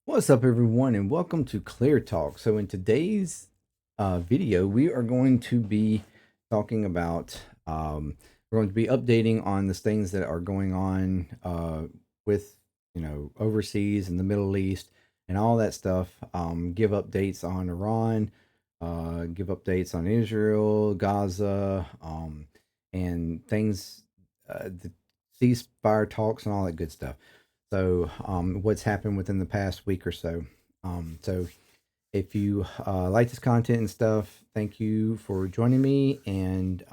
What's up, everyone, and welcome to ClearTalk. So, in today's video, we are going to be talking about, we're going to be updating on the things that are going on with, overseas in the Middle East and all that stuff. Give updates on Iran, give updates on Israel, Gaza, and things, the ceasefire talks and all that good stuff. So, what's happened within the past week or so. So, if you like this content and stuff, thank you for joining me. And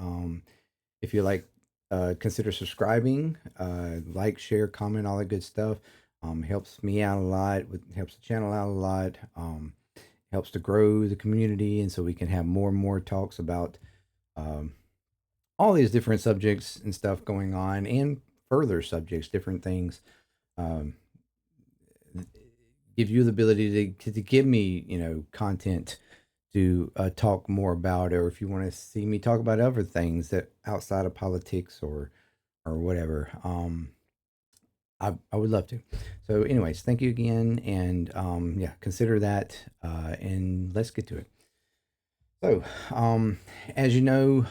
if you like, consider subscribing, like, share, comment, all that good stuff. Helps me out a lot. Helps the channel out a lot. Helps to grow the community, and so we can have more and more talks about um, all these different subjects and stuff going on, and further subjects, different things. Um, give you the ability to give me content to talk more about, or if you want to see me talk about other things that outside of politics or whatever. I would love to. So anyways, thank you again, and yeah, consider that, and let's get to it. So as you know,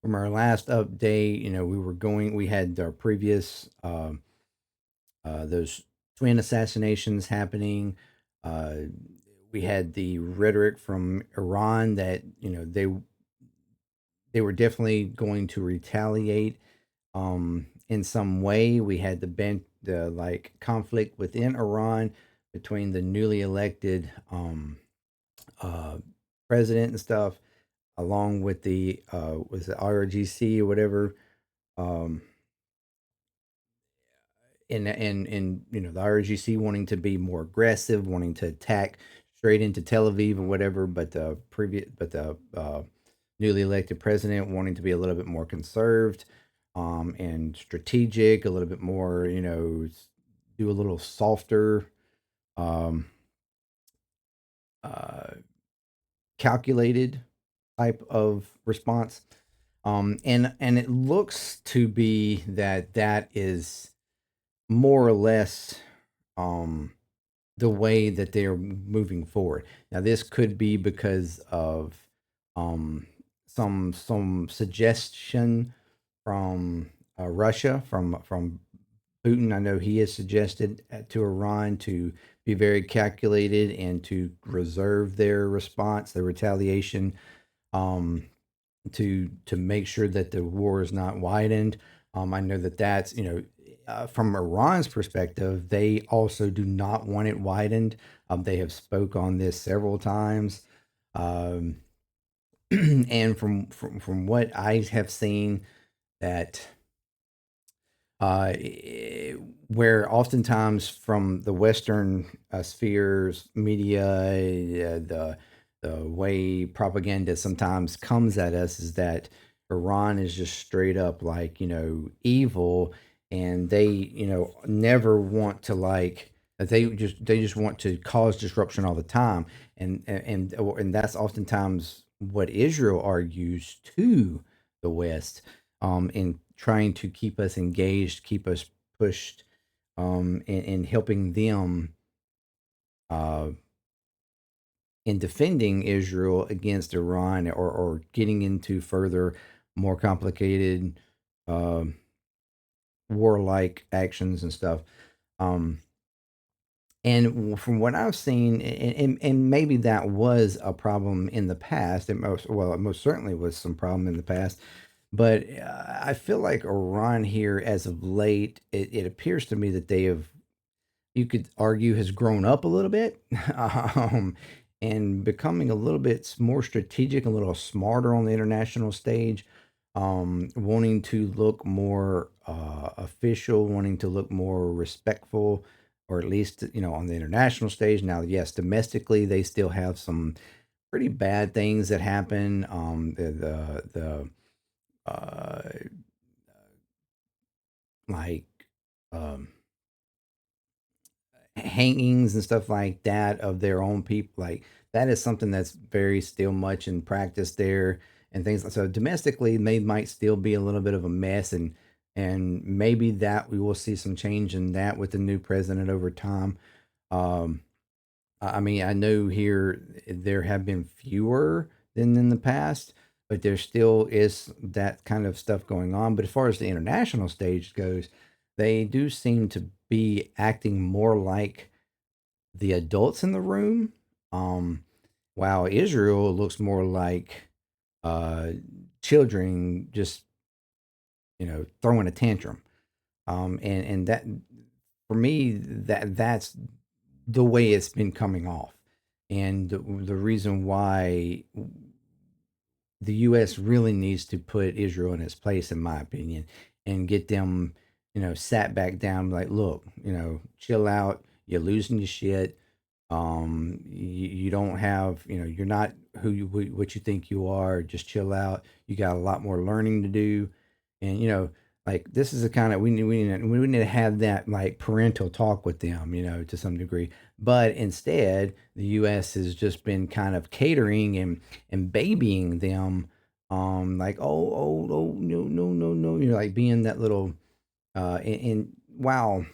from our last update, we had our previous those twin assassinations happening. Uh, we had the rhetoric from Iran that they were definitely going to retaliate in some way. We had the like conflict within Iran between the newly elected uh, president and stuff, along with the was it IRGC or whatever. Um, and the RGC wanting to be more aggressive, wanting to attack straight into Tel Aviv or whatever, but the newly elected president wanting to be a little bit more conserved, and strategic, a little bit more, do a little softer, um, uh, calculated type of response. And it looks to be that is more or less um, the way that they're moving forward. Now, this could be because of some suggestion from Russia, from Putin. I know he has suggested to Iran to be very calculated and to reserve their response, their retaliation, um, to make sure that the war is not widened. I know that that's from Iran's perspective, they also do not want it widened. They have spoke on this several times, um, and from what I have seen, that where oftentimes from the Western spheres, media, the way propaganda sometimes comes at us is that Iran is just straight up like evil, and they never want to like they just want to cause disruption all the time, and that's oftentimes what Israel argues to the West, in trying to keep us engaged, keep us pushed, in helping them uh, in defending Israel against Iran, or getting into further, more complicated, uh, warlike actions and stuff. Um, and from what I've seen, and maybe that was a problem in the past. It most certainly was some problem in the past. But I feel like Iran here, as of late, it appears to me that they have, you could argue, has grown up a little bit, um, and becoming a little bit more strategic, a little smarter on the international stage, wanting to look more official, wanting to look more respectful, or at least on the international stage. Now, yes, domestically they still have some pretty bad things that happen. The like um, hangings and stuff like that of their own people, like that is something that's very still much in practice there, and things like so. Domestically they might still be a little bit of a mess, and and maybe that we will see some change in that with the new president over time. Um, I mean, I know here there have been fewer than in the past, but there still is that kind of stuff going on. But as far as the international stage goes, they do seem to be acting more like the adults in the room. Um, while Israel looks more like uh, children just throwing a tantrum. And that for me that's the way it's been coming off, and the reason why the U.S. really needs to put Israel in its place, in my opinion, and get them, sat back down. Like, look, chill out. You're losing your shit. You don't have, you're not what you think you are. Just chill out. You got a lot more learning to do, and like this is the kind of we need to have that like parental talk with them, to some degree. But instead, the U.S. has just been kind of catering and babying them, like oh no no no no, like being that little and wow,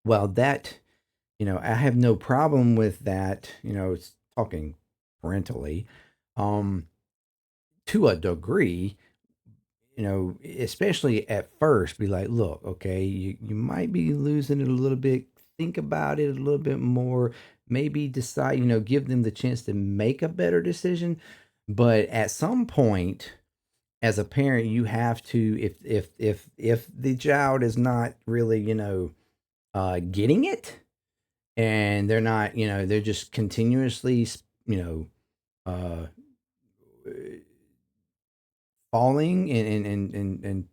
well that I have no problem with that. It's talking parentally, um, to a degree. Especially at first, be like, look, okay, you might be losing it a little bit. Think about it a little bit more. Maybe decide, give them the chance to make a better decision. But at some point, as a parent, you have to, if the child is not really, getting it, and they're not, they're just continuously, uh, falling and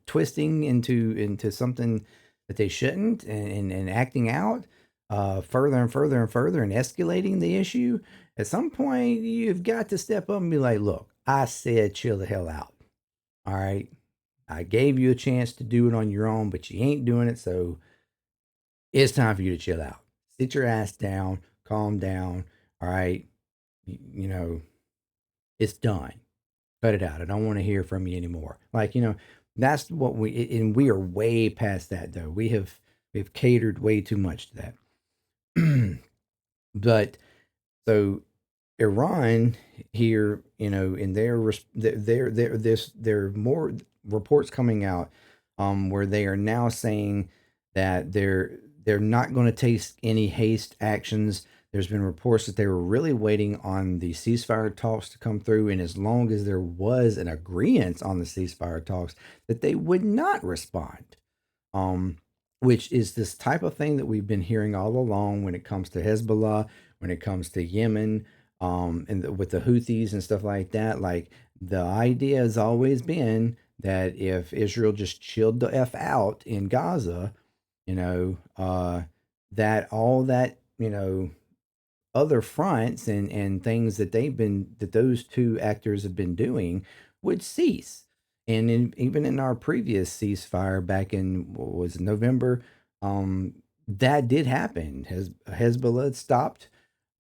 twisting into something that they shouldn't, and acting out further and further and further and escalating the issue. At some point, you've got to step up and be like, look, I said chill the hell out. All right. I gave you a chance to do it on your own, but you ain't doing it. So it's time for you to chill out. Sit your ass down, calm down. All right. It's done. Cut it out. I don't want to hear from you anymore. Like, that's what and we are way past that though. We've catered way too much to that. But so Iran here, in there are more reports coming out, where they are now saying that they're not going to take any haste actions. There's been reports that they were really waiting on the ceasefire talks to come through, and as long as there was an agreement on the ceasefire talks, that they would not respond. Um, which is this type of thing that we've been hearing all along when it comes to Hezbollah, when it comes to Yemen, with the Houthis and stuff like that. Like the idea has always been that if Israel just chilled the f out in Gaza, you know, uh, that all that other fronts and things that those two actors have been doing would cease. And even in our previous ceasefire back in what was it, November, that did happen. Hezbollah stopped,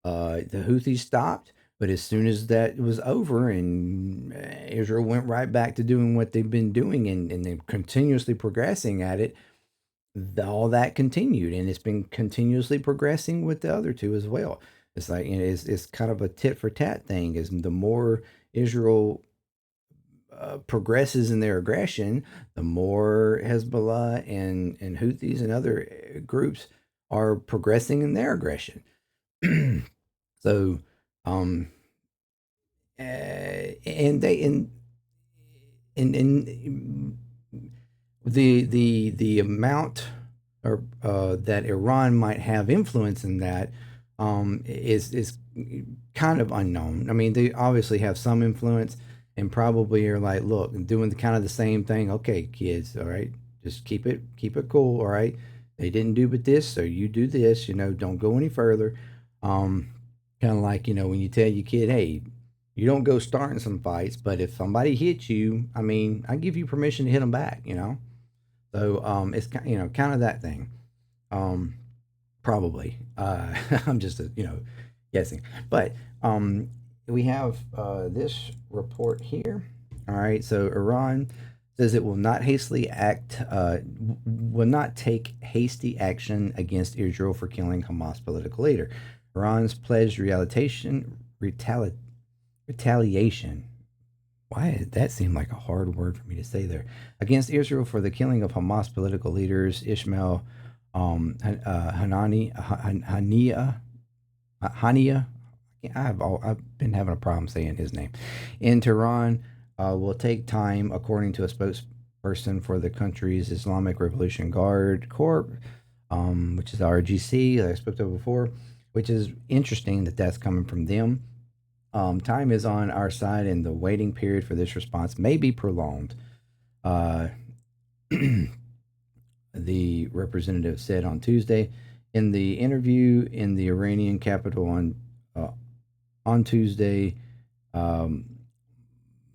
the Houthis stopped, but as soon as that was over, and Israel went right back to doing what they've been doing, and then continuously progressing at it, all that continued, and it's been continuously progressing with the other two as well. It's like, it's kind of a tit for tat thing. Is the more Israel progresses in their aggression, the more Hezbollah and Houthis and other groups are progressing in their aggression. So, um, and they and the amount or that Iran might have influence in that, is kind of unknown. I mean, they obviously have some influence, and probably are like, look, doing the kind of the same thing. Okay, kids, all right, just keep it cool. All right, they didn't do but this, so you do this. Don't go any further. Um, Kind of like when you tell your kid, hey, you don't go starting some fights, but if somebody hits you, I mean, I give you permission to hit them back. So it's kind of that thing. Um, Probably. I'm just guessing, but we have this report here. All right, so Iran says it will not will not take hasty action against Israel for killing Hamas political leader. Iran's pledged retaliation. Why did that seem like a hard word for me to say there? Against Israel for the killing of Hamas political leaders Ishmael Hania. I've been having a problem saying his name. In Tehran, will take time, according to a spokesperson for the country's Islamic Revolution Guard Corps, which is RGC, that I spoke of before, which is interesting that that's coming from them. Time is on our side, and the waiting period for this response may be prolonged. Uh, the representative said on Tuesday in the interview in the Iranian capital on Tuesday.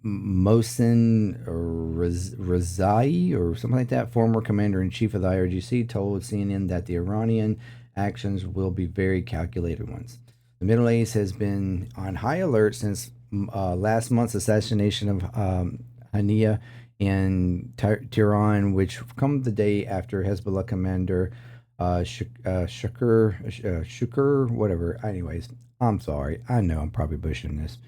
Mohsen Rezai or something like that, former commander in chief of the IRGC, told CNN that the Iranian actions will be very calculated ones. The Middle East has been on high alert since last month's assassination of Hania in Tehran, which comes the day after Hezbollah commander Shukur, whatever. Anyways, I'm sorry. I know I'm probably butchering this.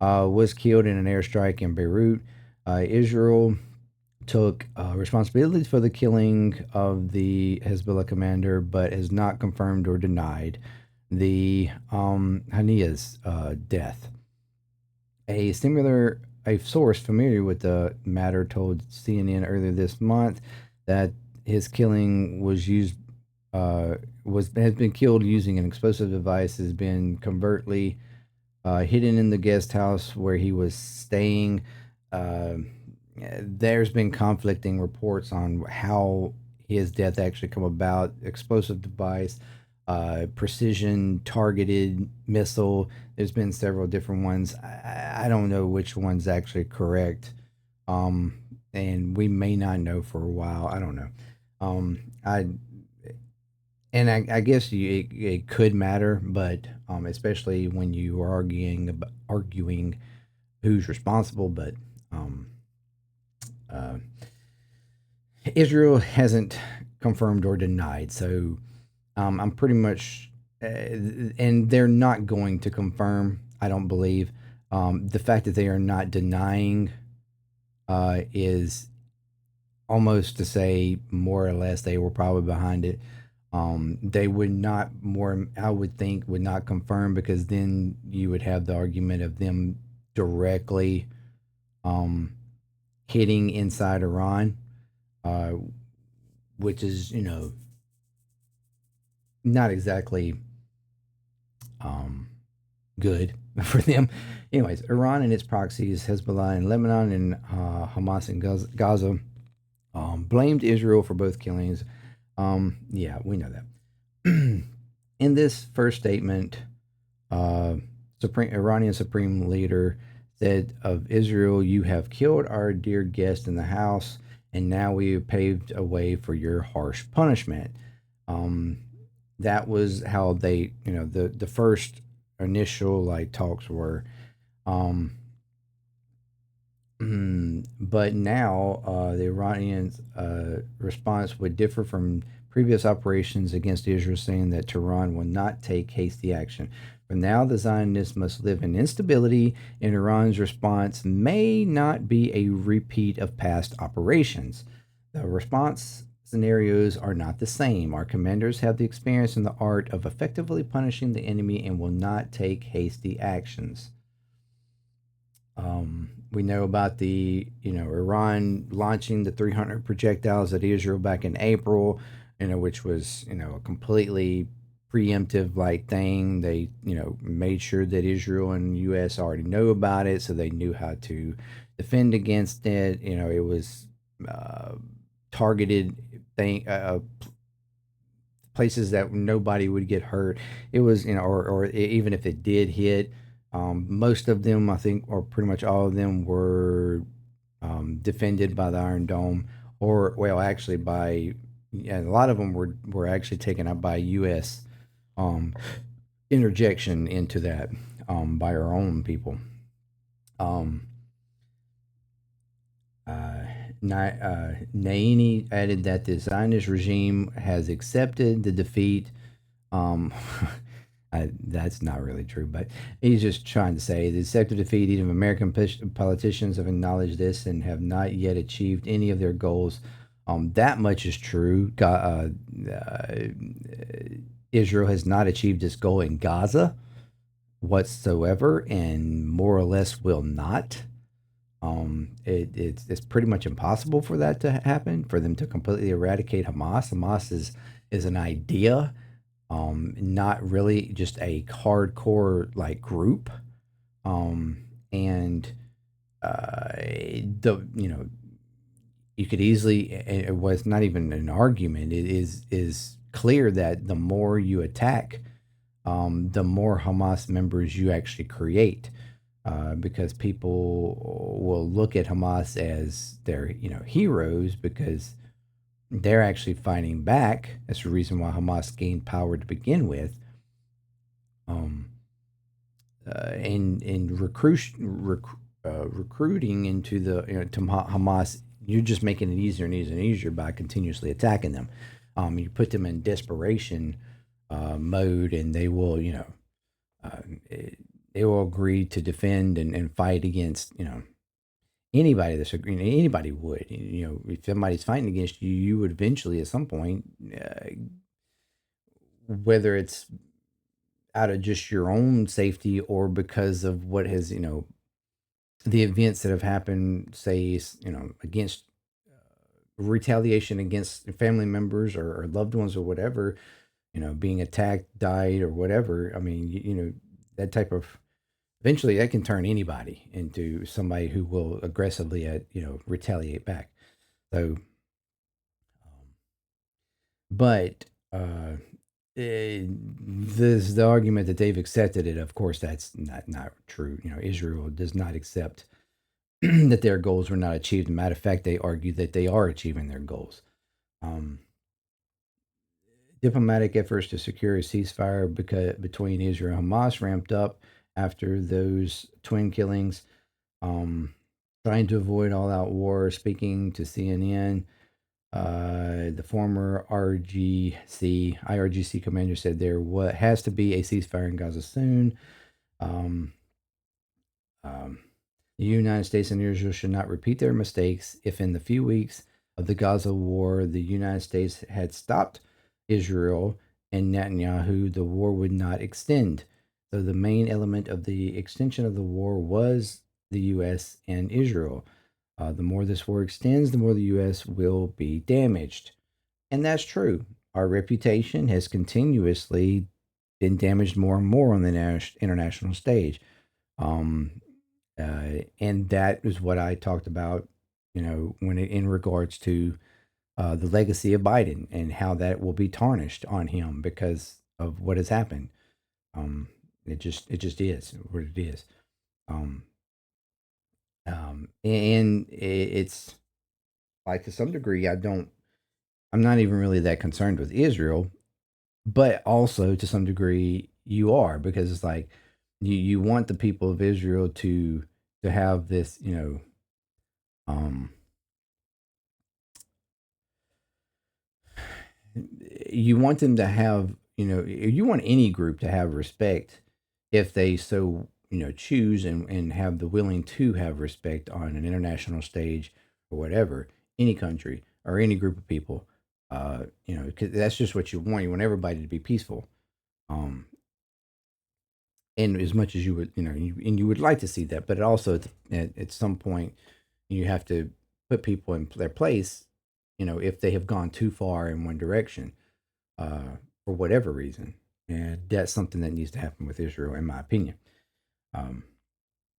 Was killed in an airstrike in Beirut. Israel took responsibility for the killing of the Hezbollah commander, but has not confirmed or denied the Hania's death. A source familiar with the matter told CNN earlier this month that his killing was has been killed using an explosive device, has been covertly hidden in the guest house where he was staying. There's been conflicting reports on how his death actually come about. Explosive device, precision targeted missile. There's been several different ones. I don't know which one's actually correct, and we may not know for a while. I don't know. I guess it could matter, but especially when you are arguing who's responsible. But Israel hasn't confirmed or denied, so I'm pretty much, and they're not going to confirm. I don't believe the fact that they are not denying is almost to say more or less they were probably behind it. They would not I would think, would not confirm, because then you would have the argument of them directly hitting inside Iran, which is, not exactly good for them. Anyways, Iran and its proxies, Hezbollah in Lebanon and Hamas in Gaza, blamed Israel for both killings. Yeah, we know that. In this first statement, Iranian Supreme Leader said of Israel, "You have killed our dear guest in the house, and now we have paved a way for your harsh punishment." That was how they, the first initial talks were. But now the Iranians' response would differ from previous operations against Israel, saying that Tehran will not take hasty action. From now, the Zionists must live in instability, and Iran's response may not be a repeat of past operations. The response scenarios are not the same. Our commanders have the experience and the art of effectively punishing the enemy and will not take hasty actions. We know about the, Iran launching the 300 projectiles at Israel back in April, which was, a completely preemptive thing. They, made sure that Israel and U.S. already know about it, so they knew how to defend against it. It was targeted places that nobody would get hurt. It was, or even if it did hit, most of them, I think, or pretty much all of them, were defended by the Iron Dome, or actually a lot of them were actually taken out by U.S. Interjection into that by our own people. Naini added that the Zionist regime has accepted the defeat. Um, that's not really true, but he's just trying to say the accepted defeat. Even American politicians have acknowledged this and have not yet achieved any of their goals. That much is true. Israel has not achieved its goal in Gaza whatsoever, and more or less will not. It's pretty much impossible for that to happen, for them to completely eradicate Hamas. Hamas is an idea, not really just a hardcore like group. And the you know you could easily, it was not even an argument. It is clear that the more you attack, the more Hamas members you actually create, because people will look at Hamas as their heroes because they're actually fighting back. That's the reason why Hamas gained power to begin with. Um, and recruiting into the to Hamas, you're just making it easier and easier and easier by continuously attacking them. You put them in desperation mode, and they will uh, they will agree to defend and fight against anybody that's agreeing. Anybody would, if somebody's fighting against you, you would eventually at some point, whether it's out of just your own safety or because of what has the events that have happened, say against retaliation against family members or loved ones or whatever, being attacked, died, or whatever. I mean, that type of, eventually that can turn anybody into somebody who will aggressively retaliate back. So but this the argument that they've accepted it. Of course, that's not true. Israel does not accept that their goals were not achieved. As a matter of fact, they argue that they are achieving their goals. Um, Diplomatic efforts to secure a ceasefire between Israel and Hamas ramped up after those twin killings. Um, Trying to avoid all-out war. Speaking to CNN, the former IRGC commander said there has to be a ceasefire in Gaza soon. Um, um, the United States and Israel should not repeat their mistakes. If in the few weeks of the Gaza war, the United States had stopped Israel and Netanyahu, the war would not extend. So the main element of the extension of the war was the U.S. and Israel. The more this war extends, the more the U.S. will be damaged. And that's true. Our reputation has continuously been damaged more and more on the international stage. Um, and that is what I talked about, in regards to the legacy of Biden and how that will be tarnished on him because of what has happened. It just is what it is. Um, and it's like, to some degree, I'm not even really that concerned with Israel, but also to some degree you are, because it's like you want the people of Israel to have this, um you want them to have, you want any group to have respect if they so, choose and have the willing to have respect on an international stage or whatever, any country or any group of people. 'Cause that's just what you want. You want everybody to be peaceful. Um, and as much as you would, and you would like to see that, but also at some point you have to put people in their place, if they have gone too far in one direction, for whatever reason. And that's something that needs to happen with Israel, in my opinion. Um,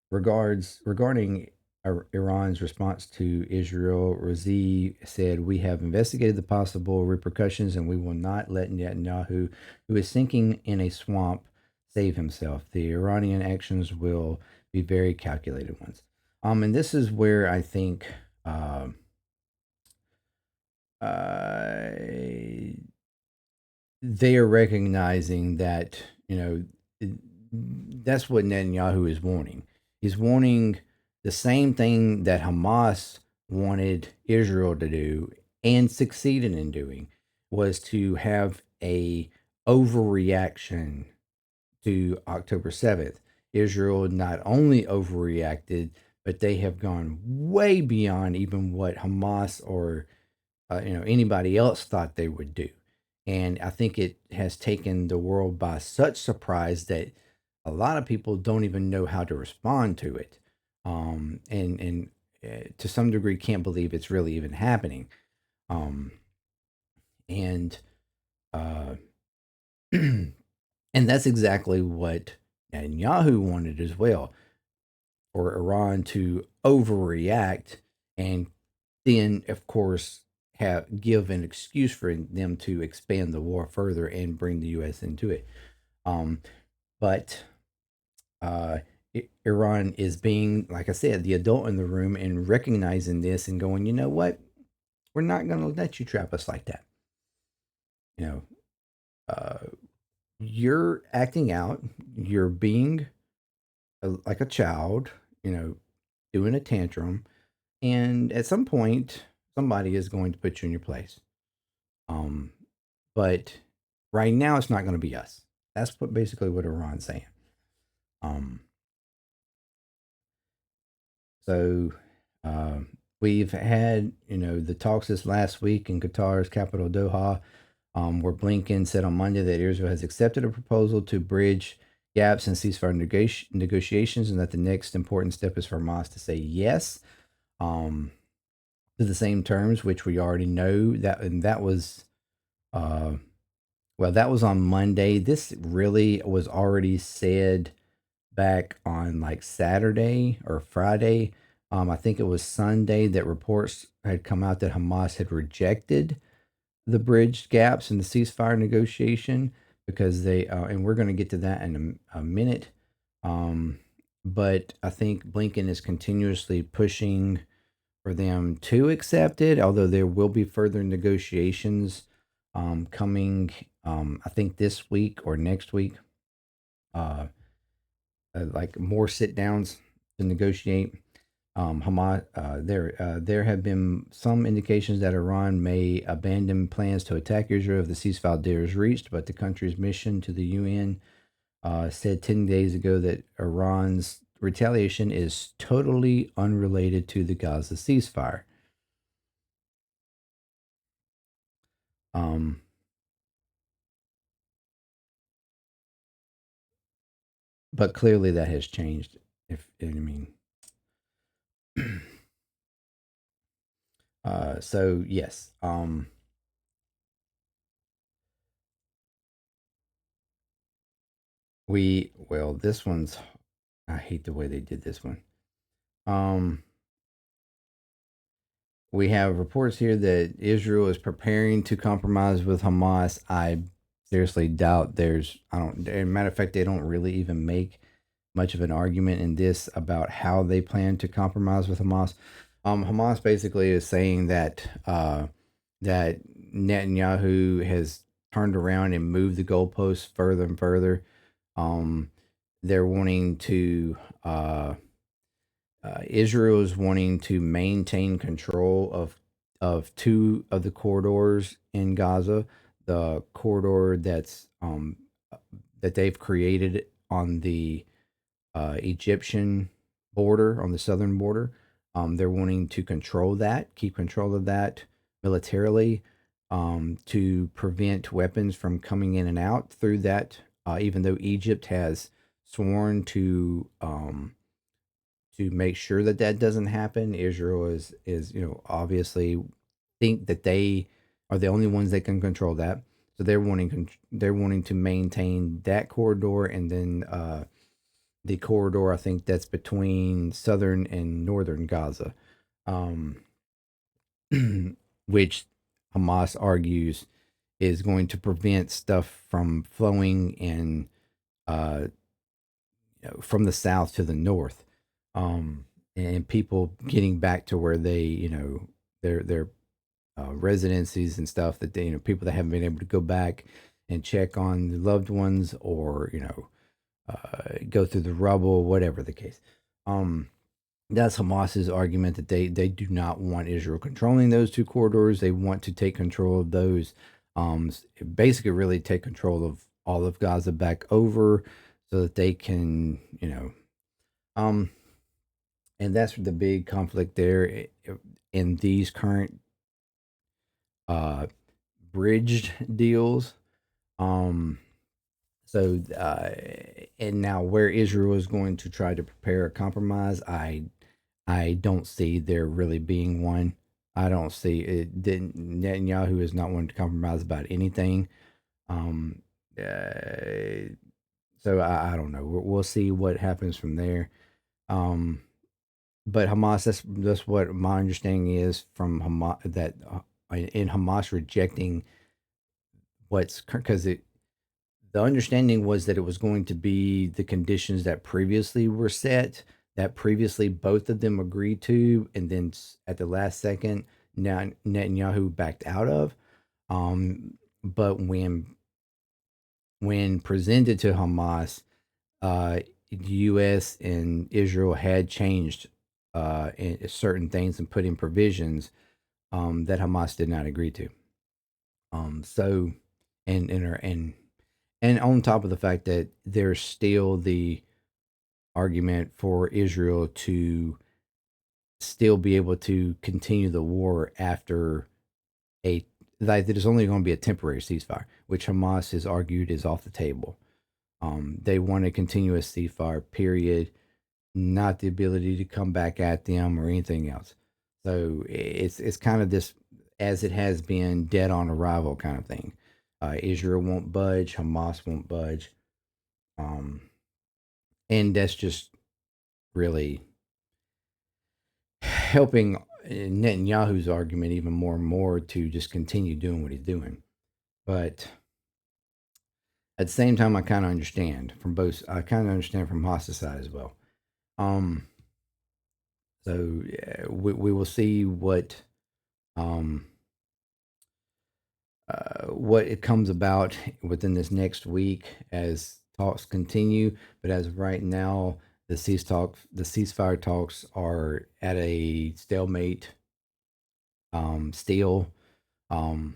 regarding Iran's response to Israel, Razi said, "We have investigated the possible repercussions, and we will not let Netanyahu, who is sinking in a swamp, save himself. The Iranian actions will be very calculated ones." And this is where I think uh, they are recognizing that that's what Netanyahu is wanting. He's wanting the same thing that Hamas wanted Israel to do and succeeded in doing was to have a overreaction to October 7th. Israel not only overreacted, but they have gone way beyond even what Hamas or anybody else thought they would do. And I think it has taken the world by such surprise that a lot of people don't even know how to respond to it, and to some degree can't believe it's really even happening. Um, and uh, and that's exactly what Netanyahu wanted as well, for Iran to overreact and then, of course, have give an excuse for them to expand the war further and bring the U.S. into it. Um, but uh, Iran is being, like I said, the adult in the room and recognizing this and going, you know what, we're not going to let you trap us like that. You know, uh, you're acting out, you're being like a child, doing a tantrum, and at some point, somebody is going to put you in your place. Um, but right now, it's not going to be us. That's basically what Iran's saying. Um, so we've had, the talks this last week in Qatar's capital, Doha, where Blinken said on Monday that Israel has accepted a proposal to bridge gaps in ceasefire negotiations, and that the next important step is for Hamas to say yes, um, to the same terms, which we already know that, and that was uh, well, that was on Monday. This really was already said back on like Saturday or Friday. I think it was Sunday that reports had come out that Hamas had rejected the bridge gaps in the ceasefire negotiation because and we're going to get to that in a minute. Um, but I think Blinken is continuously pushing for them to accept it, although there will be further negotiations coming, I think this week or next week, uh, like more sit downs to negotiate. Hamas, there have been some indications that Iran may abandon plans to attack Israel if the ceasefire deal is reached, but the country's mission to the UN said 10 days ago that Iran's retaliation is totally unrelated to the Gaza ceasefire. Um, but clearly that has changed. If I mean, so yes, this one's. I hate the way they did this one. Um, we have reports here that Israel is preparing to compromise with Hamas. I seriously doubt there's. I don't. As a matter of fact, they don't really even make much of an argument in this about how they plan to compromise with Hamas. Hamas basically is saying that that Netanyahu has turned around and moved the goalposts further and further. Um, they're wanting to. Israel is wanting to maintain control of two of the corridors in Gaza. The corridor that they've created on the Egyptian border, on the southern border. They're wanting to control that, keep control of that militarily, to prevent weapons from coming in and out through that. Even though Egypt has sworn to make sure that that doesn't happen, Israel is obviously think that they are the only ones that can control that. So they're wanting to maintain that corridor, and then the corridor, I think that's between southern and northern Gaza, um, which Hamas argues is going to prevent stuff from flowing in uh, from the south to the north, um, and people getting back to where they, their residencies and stuff, that they, people that haven't been able to go back and check on the loved ones, or go through the rubble, whatever the case. Um, That's Hamas's argument that they do not want Israel controlling those two corridors. They want to take control of those, basically, really take control of all of Gaza back over, so that they can, um, and that's the big conflict there in these current uh, bridged deals. Um, and now where Israel is going to try to prepare a compromise, I don't see there really being one. I don't see it. Didn't Netanyahu is not wanting to compromise about anything. Um, uh, so I don't know. We'll see what happens from there. Um, but Hamas, that's what my understanding is from Hamas, that in Hamas rejecting what's because it the understanding was that it was going to be the conditions that previously were set, that previously both of them agreed to, and then at the last second, now Netanyahu backed out of. But when presented to Hamas, the U.S. and Israel had changed in certain things and put in provisions that Hamas did not agree to. So, and on top of the fact that there's still the argument for Israel to still be able to continue the war after a like that is only going to be a temporary ceasefire, which Hamas has argued is off the table. They want a continuous ceasefire, period, not the ability to come back at them or anything else. So it's kind of this, as it has been, dead on arrival kind of thing. Israel won't budge, Hamas won't budge, um, and that's just really helping Netanyahu's argument even more and more to just continue doing what he's doing. But at the same time, I kind of understand from both. I kind of understand from Haas's side as well. Um, so we will see um, what it comes about within this next week as talks continue. But as of right now, the ceasefire talks are at a stalemate. Still, um,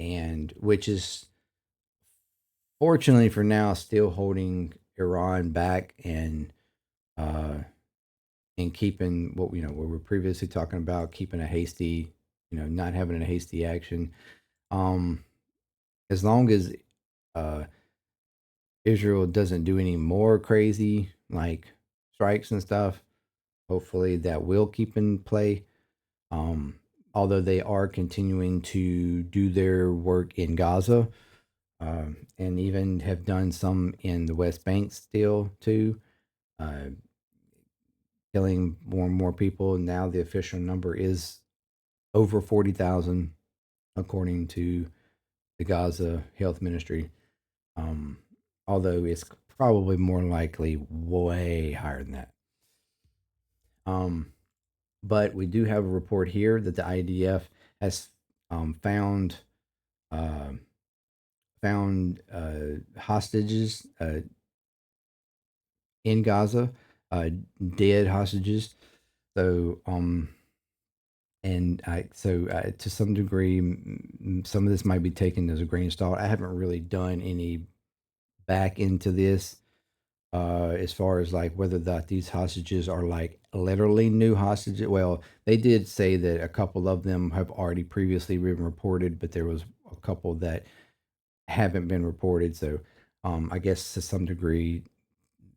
and which is fortunately for now still holding Iran back uh, and keeping what we were previously talking about, keeping a hasty, not having a hasty action. Um, as long as uh, Israel doesn't do any more crazy like strikes and stuff, hopefully that will keep in play. Um, Although they are continuing to do their work in Gaza, and even have done some in the West Bank still too, uh, killing more and more people. Now the official number is over 40,000, according to the Gaza Health Ministry. Um, Although it's probably more likely way higher than that. Um, but we do have a report here that the IDF has found uh, hostages in Gaza, dead hostages. So, and to some degree, some of this might be taken as a grain of salt. I haven't really done any back into this as far as like whether that these hostages are like literally new hostages. Well, they did say that a couple of them have already previously been reported, but there was a couple that haven't been reported. So, I guess to some degree,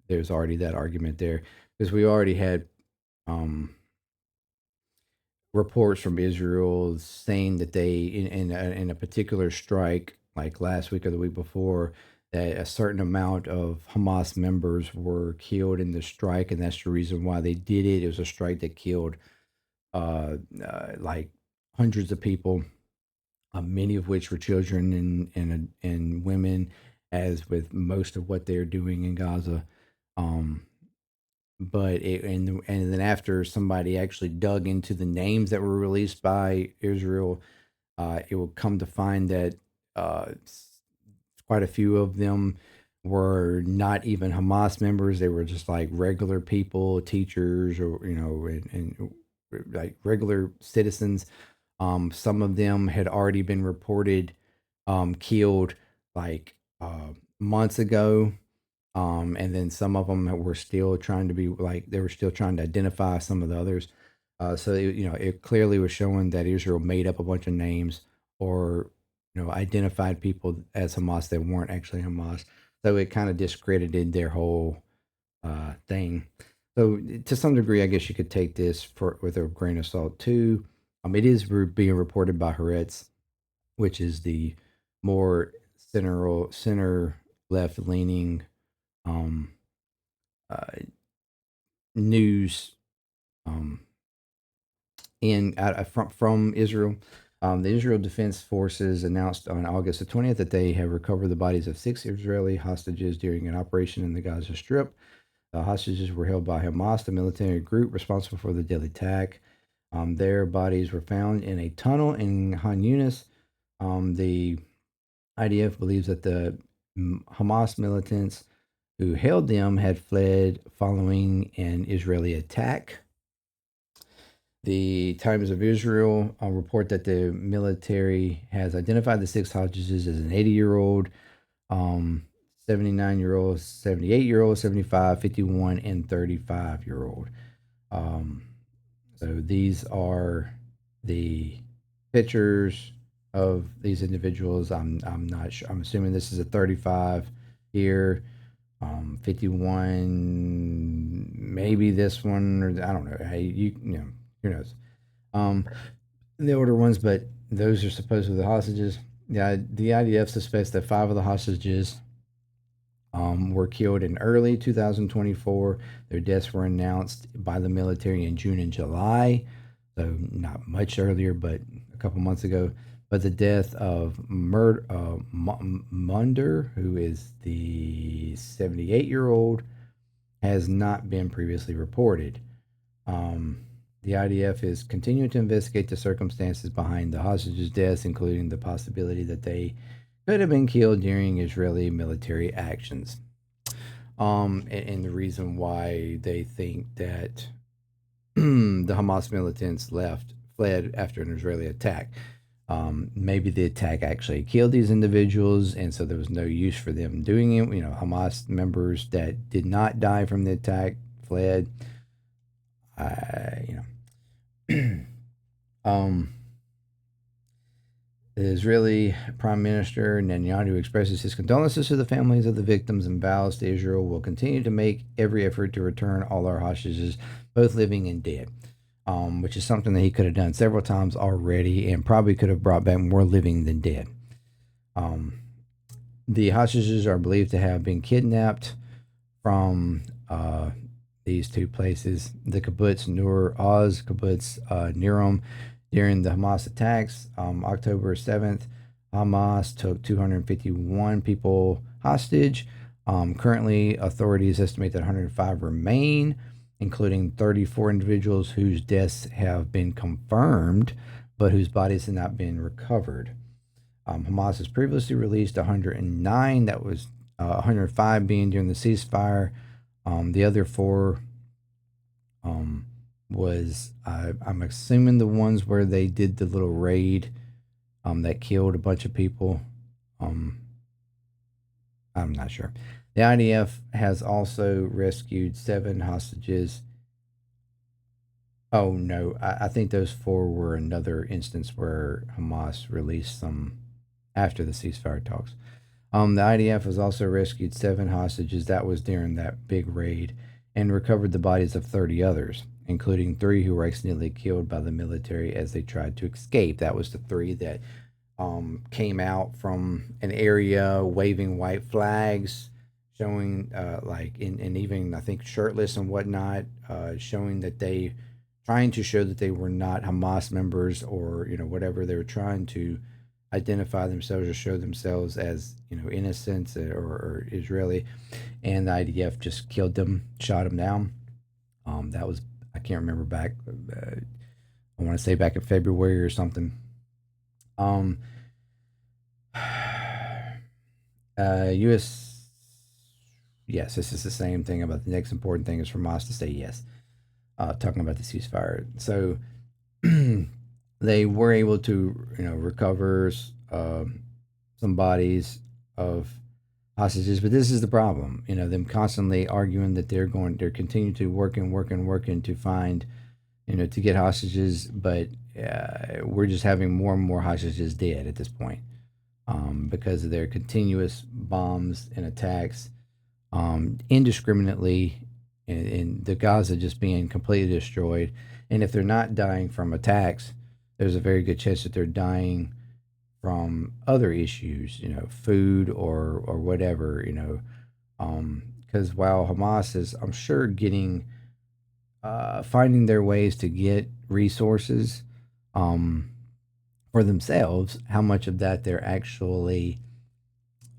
there's already that argument there because we already had um, reports from Israel saying that they in a particular strike like last week or the week before that a certain amount of Hamas members were killed in the strike, and that's the reason why they did it. It was a strike that killed like hundreds of people, many of which were children and women, as with most of what they're doing in Gaza. Um, and then after somebody actually dug into the names that were released by Israel, it will come to find that quite a few of them were not even Hamas members. They were just like regular people, teachers, or and like regular citizens. Some of them had already been reported killed like months ago. And then some of them were still trying to be like they were still trying to identify some of the others. So it clearly was showing that Israel made up a bunch of names or identified people as Hamas that weren't actually Hamas. So it kind of discredited their whole thing. So to some degree, I guess you could take this with a grain of salt too. It is being reported by Haaretz, which is the more center left leaning um, uh, news um, from Israel. The Israel Defense Forces announced on August the 20th that they have recovered the bodies of 6 Israeli hostages during an operation in the Gaza Strip. The hostages were held by Hamas, the military group responsible for the deadly attack. Their bodies were found in a tunnel in Han Yunis. The IDF believes that the Hamas militants who held them had fled following an Israeli attack. The Times of Israel report that the military has identified the 6 hostages as an 80-year-old, 79-year-old, 78-year-old, 75, 51, and 35-year-old. So these are the pictures of these individuals. I'm not sure. I'm assuming this is a 35 here. 51, maybe this one, or I don't know. Hey, who knows? Um, the older ones, but those are supposedly the hostages. Yeah, the IDF suspects that 5 of the hostages were killed in early 2024. Their deaths were announced by the military in June and July, so not much earlier, but a couple months ago. But the death of Munder, who is the 78-year-old, has not been previously reported. The IDF is continuing to investigate the circumstances behind the hostages' deaths, including the possibility that they could have been killed during Israeli military actions. And the reason why they think that the Hamas militants fled after an Israeli attack. Maybe the attack actually killed these individuals, and so there was no use for them doing it. Hamas members that did not die from the attack fled. Um, The Israeli Prime Minister Netanyahu expresses his condolences to the families of the victims and vows to Israel will continue to make every effort to return all our hostages, both living and dead, which is something that he could have done several times already and probably could have brought back more living than dead. The hostages are believed to have been kidnapped from these two places, the kibbutz Nur Oz, kibbutz Niram, during the Hamas attacks. October 7th, Hamas took 251 people hostage. Currently, authorities estimate that 105 remain, including 34 individuals whose deaths have been confirmed, but whose bodies have not been recovered. Hamas has previously released 109. That was 105 being during the ceasefire. The other 4 was I'm assuming the ones where they did the little raid that killed a bunch of people. I'm not sure. The IDF has also rescued 7 hostages. Oh no, I think those 4 were another instance where Hamas released some after the ceasefire talks. The IDF has also rescued 7 hostages. That was during that big raid, and recovered the bodies of 30 others, including 3 who were accidentally killed by the military as they tried to escape. That was the 3 that came out from an area waving white flags, showing and even I think shirtless and whatnot, showing that they trying to show that they were not Hamas members or whatever. They were trying to identify themselves or show themselves as innocent or Israeli, and the IDF just killed them, shot them down. That was I can't remember back. I want to say back in February or something. U.S. Yes, this is the same thing about the next important thing is for Hamas to say yes. Talking about the ceasefire. So they were able to, recover some bodies of hostages, but this is the problem. Them constantly arguing that they're continuing to working to find, to get hostages, but we're just having more and more hostages dead at this point because of their continuous bombs and attacks indiscriminately, and the Gaza just being completely destroyed. And if they're not dying from attacks, there's a very good chance that they're dying from other issues, food or whatever, because while Hamas is, I'm sure, getting finding their ways to get resources um, for themselves, how much of that they're actually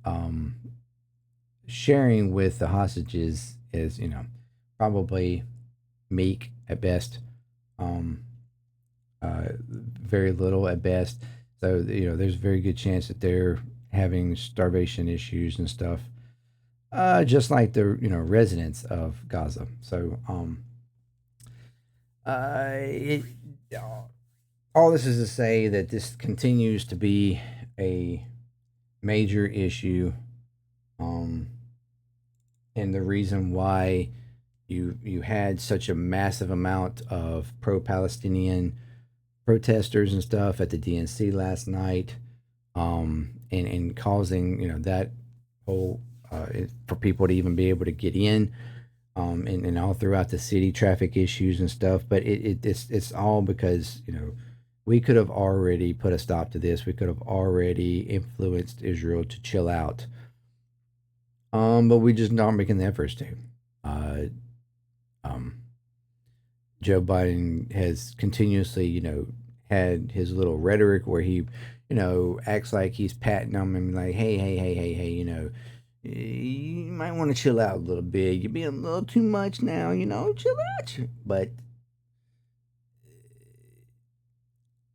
um, sharing with the hostages is, probably meek at best, um, very little at best. So, there's a very good chance that they're having starvation issues and stuff, just like the, residents of Gaza. So, it, all this is to say that this continues to be a major issue, um, and the reason why you had such a massive amount of pro-Palestinian protesters and stuff at the DNC last night, and causing that whole for people to even be able to get in, and all throughout the city, traffic issues and stuff. But it's all because we could have already put a stop to this. We could have already influenced Israel to chill out, but we just not making the efforts to. Uh, um, Joe Biden has continuously, had his little rhetoric where he, acts like he's patting them and like, hey, you might want to chill out a little bit. You're being a little too much now, chill out. But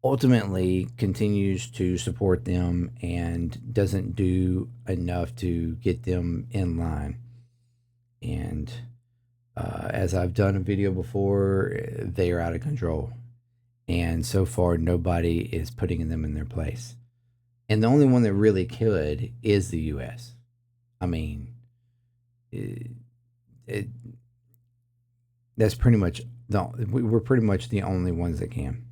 ultimately continues to support them and doesn't do enough to get them in line. And as I've done a video before, they are out of control. And so far, nobody is putting them in their place. And the only one that really could is the U.S. I mean, it, it, that's pretty much we're pretty much the only ones that can.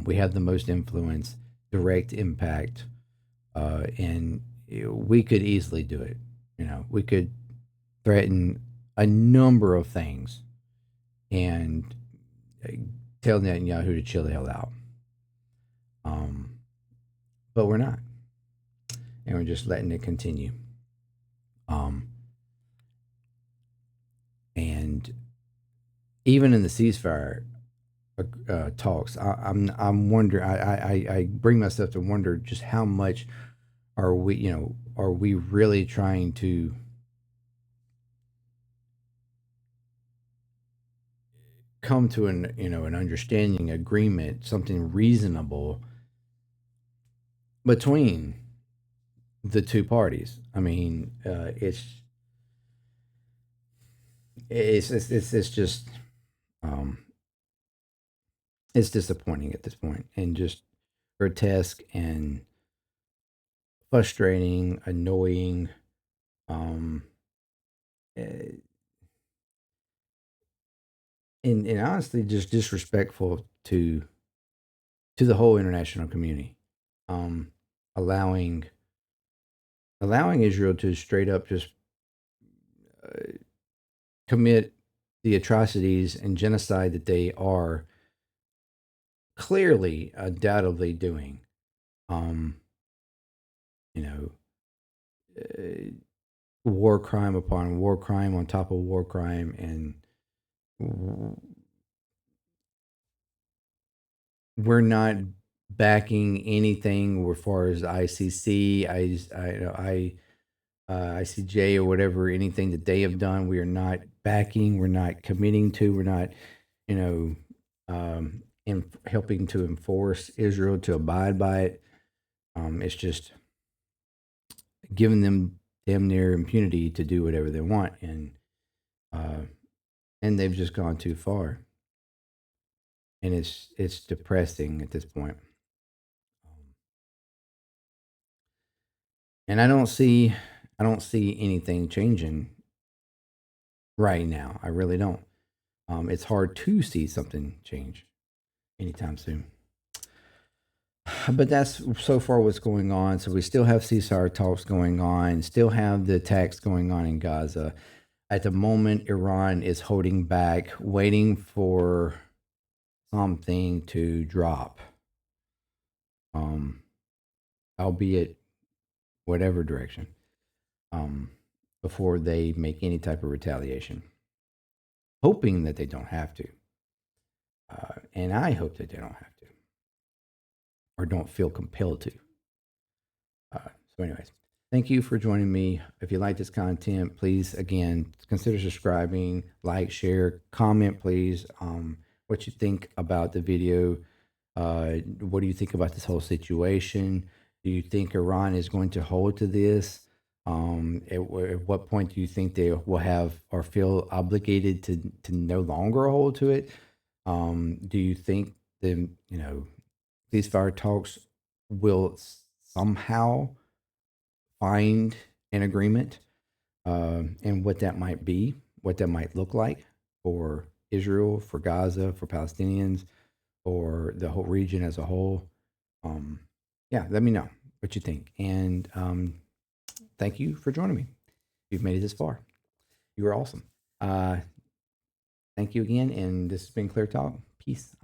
We have the most influence, direct impact, and we could easily do it. We could threaten a number of things and tell Netanyahu to chill the hell out. Um, but we're not, and we're just letting it continue. Um, and even in the ceasefire talks, I'm wondering. I bring myself to wonder just how much are we really trying to come to an understanding, agreement, something reasonable between the two parties. I mean, it's just um, it's disappointing at this point, and just grotesque and frustrating, annoying, um, eh, and honestly just disrespectful to the whole international community. Um, allowing allowing Israel to straight up just uh, commit the atrocities and genocide that they are clearly, undoubtedly doing. Um, you know, uh, war crime upon war crime on top of war crime, and we're not backing anything as far as ICC, ICJ, or whatever, anything that they have done. We are not backing. We're not committing to. We're not, you know, helping to enforce Israel to abide by it. It's just giving them damn near impunity to do whatever they want, and they've just gone too far, and it's depressing at this point. Um, and I don't see anything changing right now. I really don't. It's hard to see something change anytime soon. But that's so far what's going on. So we still have ceasefire talks going on, still have the attacks going on in Gaza. At the moment, Iran is holding back, waiting for something to drop, um, albeit whatever direction, um, before they make any type of retaliation, hoping that they don't have to. And I hope that they don't have to or don't feel compelled to. Anyways, thank you for joining me. If you like this content, please again consider subscribing, like, share, comment, please. What you think about the video? What do you think about this whole situation? Do you think Iran is going to hold to this? At what point do you think they will have or feel obligated to no longer hold to it? Do you think these fire talks will somehow find an agreement, and what that might be, what that might look like for Israel, for Gaza, for Palestinians, or the whole region as a whole? Yeah, let me know what you think. And thank you for joining me. You've made it this far. You are awesome. Thank you again. And this has been Clear Talk. Peace.